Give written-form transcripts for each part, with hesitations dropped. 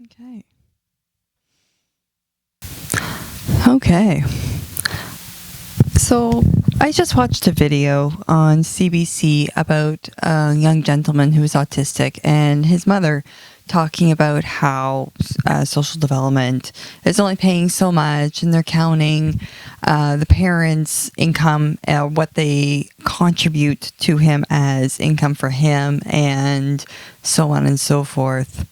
Okay. Okay. So I just watched a video on CBC about a young gentleman who is autistic and his mother talking about how social development is only paying so much and they're counting the parents' income, what they contribute to him as income for him, and so on and so forth.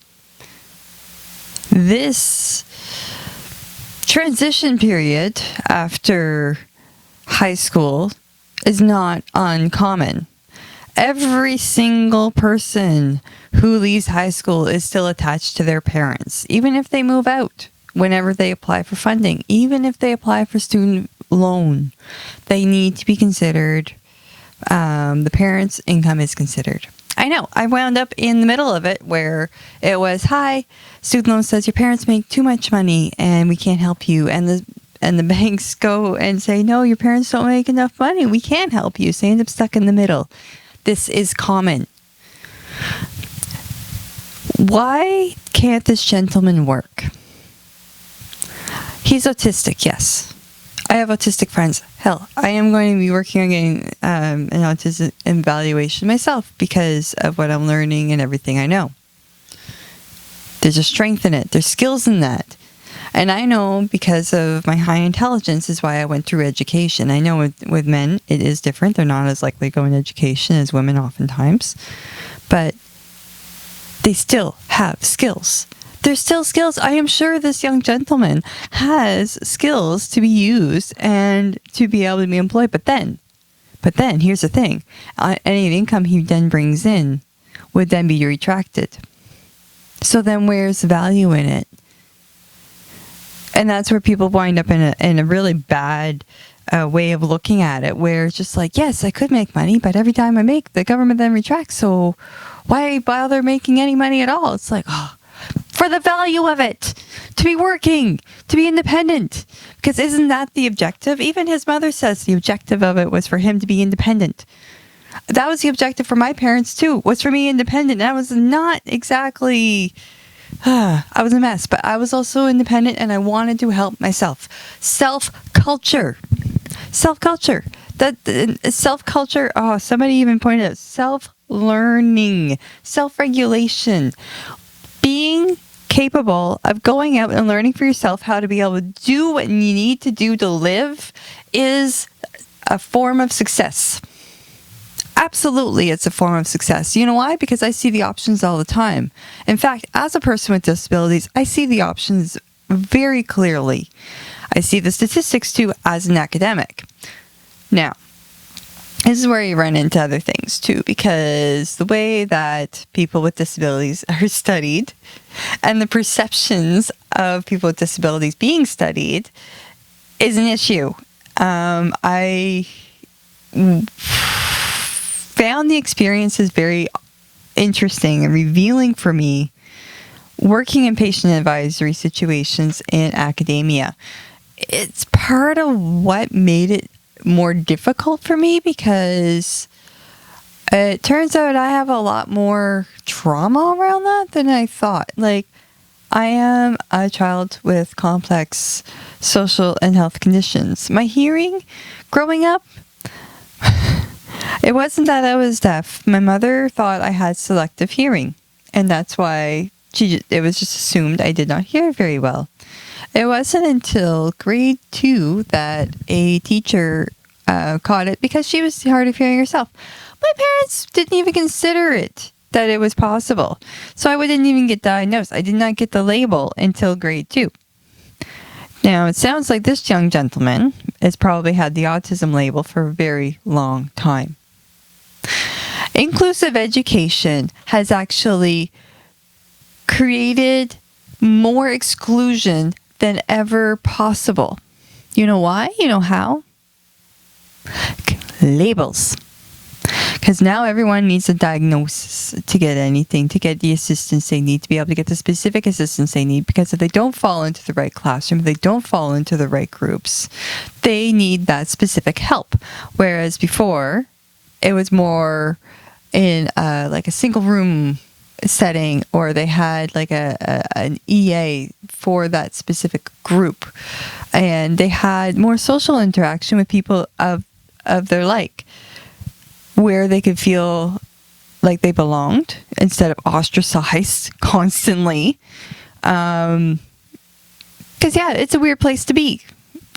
This transition period after high school is not uncommon. Every single person who leaves high school is still attached to their parents, even if they move out, whenever they apply for funding, even if they apply for student loan, they need to be considered. The parents' income is considered. I know, I wound up in the middle of it where it was, hi, student loan says your parents make too much money and we can't help you. And the banks go and say, no, your parents don't make enough money. We can't help you. So you end up stuck in the middle. This is common. Why can't this gentleman work? He's autistic, yes. I have autistic friends. Hell, I am going to be working on getting an autism evaluation myself because of what I'm learning and everything I know. There's a strength in it. There's skills in that. And I know because of my high intelligence is why I went through education. I know with men, it is different. They're not as likely to go into education as women oftentimes. But they still have skills. There's still skills. I am sure this young gentleman has skills to be used and to be able to be employed. But then, here's the thing. Any income he then brings in would then be retracted. So then where's the value in it? And that's where people wind up in a really bad way of looking at it, where it's just like, yes, I could make money, but every time I make, the government then retracts. So why bother making any money at all? It's like, oh, for the value of it, to be working, to be independent. Because isn't that the objective? Even his mother says the objective of it was for him to be independent. That was the objective for my parents too, was for me independent. And I was not exactly... I was a mess, but I was also independent and I wanted to help myself. Self-culture. Self-culture. Oh, somebody even pointed out self-learning, self-regulation. Being capable of going out and learning for yourself how to be able to do what you need to do to live is a form of success. Absolutely, it's a form of success. You know why? Because I see the options all the time. In fact, as a person with disabilities, I see the options very clearly. I see the statistics too as an academic. Now, this is where you run into other things too, because the way that people with disabilities are studied and the perceptions of people with disabilities being studied is an issue. I found the experiences very interesting and revealing for me working in patient advisory situations in academia. It's part of what made it more difficult for me because it turns out I have a lot more trauma around that than I thought. Like, I am a child with complex social and health conditions. My hearing growing up, it wasn't that I was deaf. My mother thought I had selective hearing, and that's why it was just assumed I did not hear very well. It wasn't until grade 2 that a teacher caught it because she was hard of hearing herself. My parents didn't even consider it, that it was possible. So I didn't even get diagnosed. I did not get the label until grade 2. Now, it sounds like this young gentleman has probably had the autism label for a very long time. Inclusive education has actually created more exclusion than ever possible. You know why? You know how? Labels. Because now everyone needs a diagnosis to get anything, to get the assistance they need, to be able to get the specific assistance they need. Because if they don't fall into the right classroom, if they don't fall into the right groups, they need that specific help. Whereas before, it was more in like a single room setting, or they had like an EA for that specific group, and they had more social interaction with people of their like, where they could feel like they belonged instead of ostracized constantly. Because yeah, it's a weird place to be.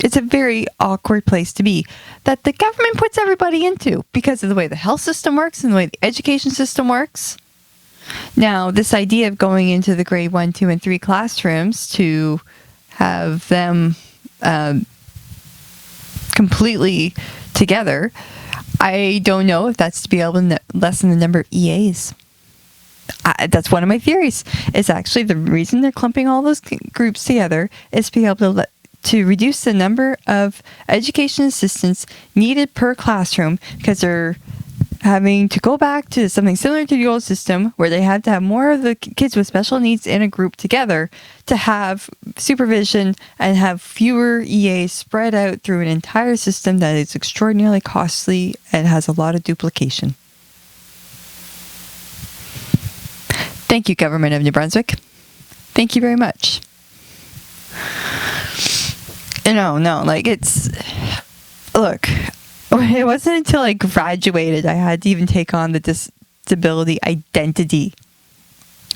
It's a very awkward place to be that the government puts everybody into because of the way the health system works and the way the education system works. Now, this idea of going into the grade 1, 2, and 3 classrooms to have them completely together, I don't know if that's to be able to lessen the number of EAs. That's one of my theories. It's actually the reason they're clumping all those groups together is to be able to reduce the number of education assistants needed per classroom, because they're having to go back to something similar to the old system where they had to have more of the kids with special needs in a group together to have supervision and have fewer EAs spread out through an entire system that is extraordinarily costly and has a lot of duplication. Thank you, Government of New Brunswick. Thank you very much. No, like look, it wasn't until I graduated I had to even take on the disability identity.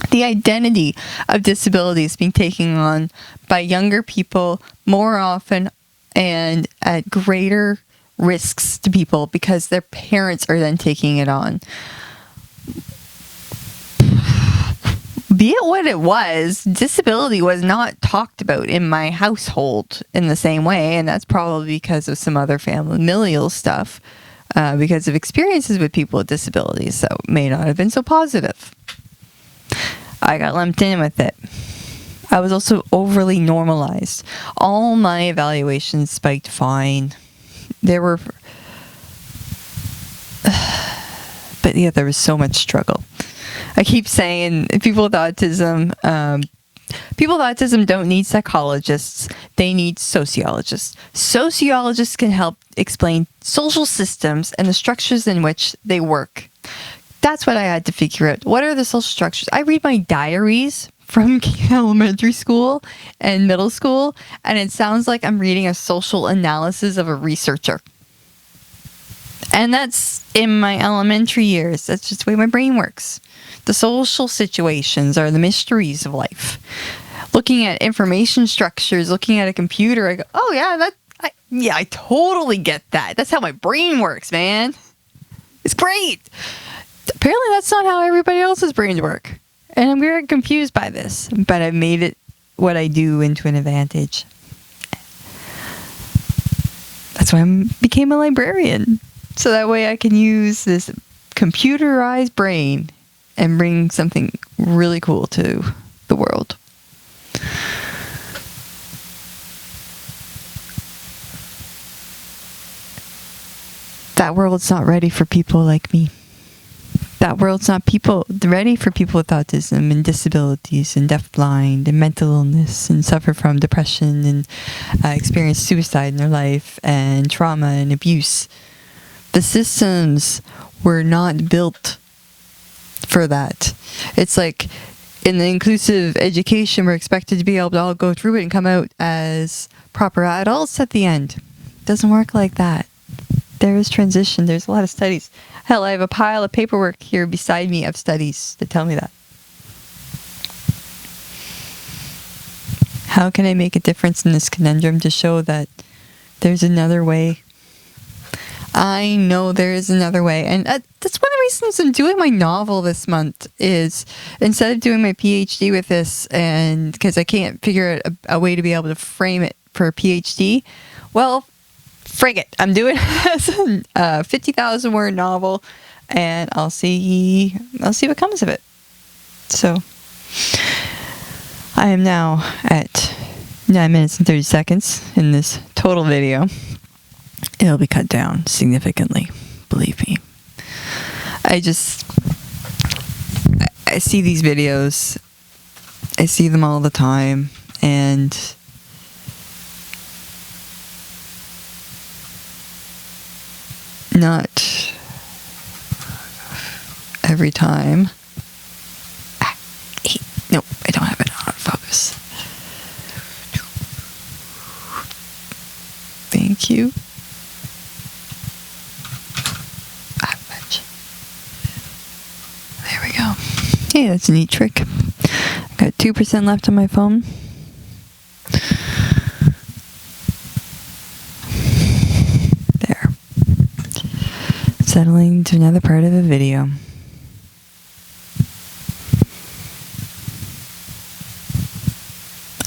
The identity of disability is being taken on by younger people more often and at greater risks to people because their parents are then taking it on. Be it what it was, disability was not talked about in my household in the same way, and that's probably because of some other familial stuff, because of experiences with people with disabilities, so it may not have been so positive. I got lumped in with it. I was also overly normalized. All my evaluations spiked fine. There was so much struggle. I keep saying people with autism don't need psychologists. They need sociologists. Sociologists can help explain social systems and the structures in which they work. That's what I had to figure out. What are the social structures? I read my diaries from elementary school and middle school, and it sounds like I'm reading a social analysis of a researcher. And that's in my elementary years. That's just the way my brain works. The social situations are the mysteries of life. Looking at information structures, looking at a computer, I go, oh yeah, I totally get that. That's how my brain works, man. It's great. Apparently that's not how everybody else's brains work. And I'm very confused by this, but I've made it what I do into an advantage. That's why I became a librarian. So that way I can use this computerized brain and bring something really cool to the world. That world's not ready for people like me. That world's not ready for people with autism and disabilities and deafblind and mental illness and suffer from depression and experience suicide in their life and trauma and abuse. The systems were not built for that. It's like in the inclusive education, we're expected to be able to all go through it and come out as proper adults at the end. It doesn't work like that. There is transition. There's a lot of studies. Hell, I have a pile of paperwork here beside me of studies that tell me that. How can I make a difference in this conundrum to show that there's another way? I know there is another way. And that's one of the reasons I'm doing my novel this month is instead of doing my PhD with this, and because I can't figure out a way to be able to frame it for a PhD, well, frig it. I'm doing it as a 50,000 word novel, and I'll see what comes of it. So I am now at 9 minutes and 30 seconds in this total video. It'll be cut down significantly, believe me. I see these videos. I see them all the time, and not every time cute. There we go. Hey, that's a neat trick. I got 2% left on my phone. There. Settling to another part of the video.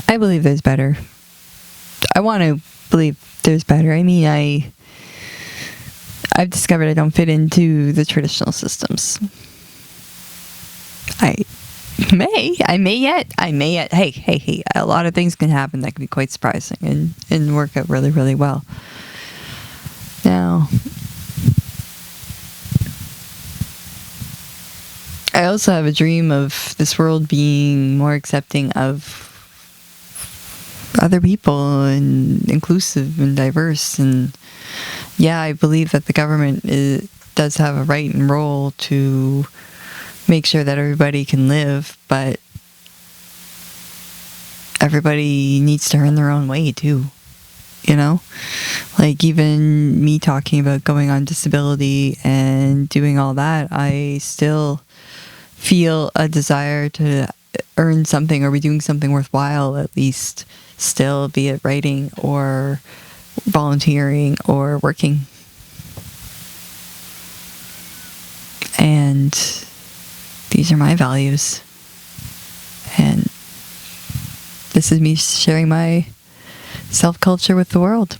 I believe there's better. I want to believe there's better. I mean, I've discovered I don't fit into the traditional systems. I may yet. Hey, a lot of things can happen that can be quite surprising and work out really, really well. Now, I also have a dream of this world being more accepting of other people and inclusive and diverse. And yeah, I believe that the government does have a right and role to make sure that everybody can live, but everybody needs to earn their own way too, you know? Like, even me talking about going on disability and doing all that, I still feel a desire to earn something or be doing something worthwhile, at least still, be it writing or volunteering or working. And these are my values. And this is me sharing my self-culture with the world.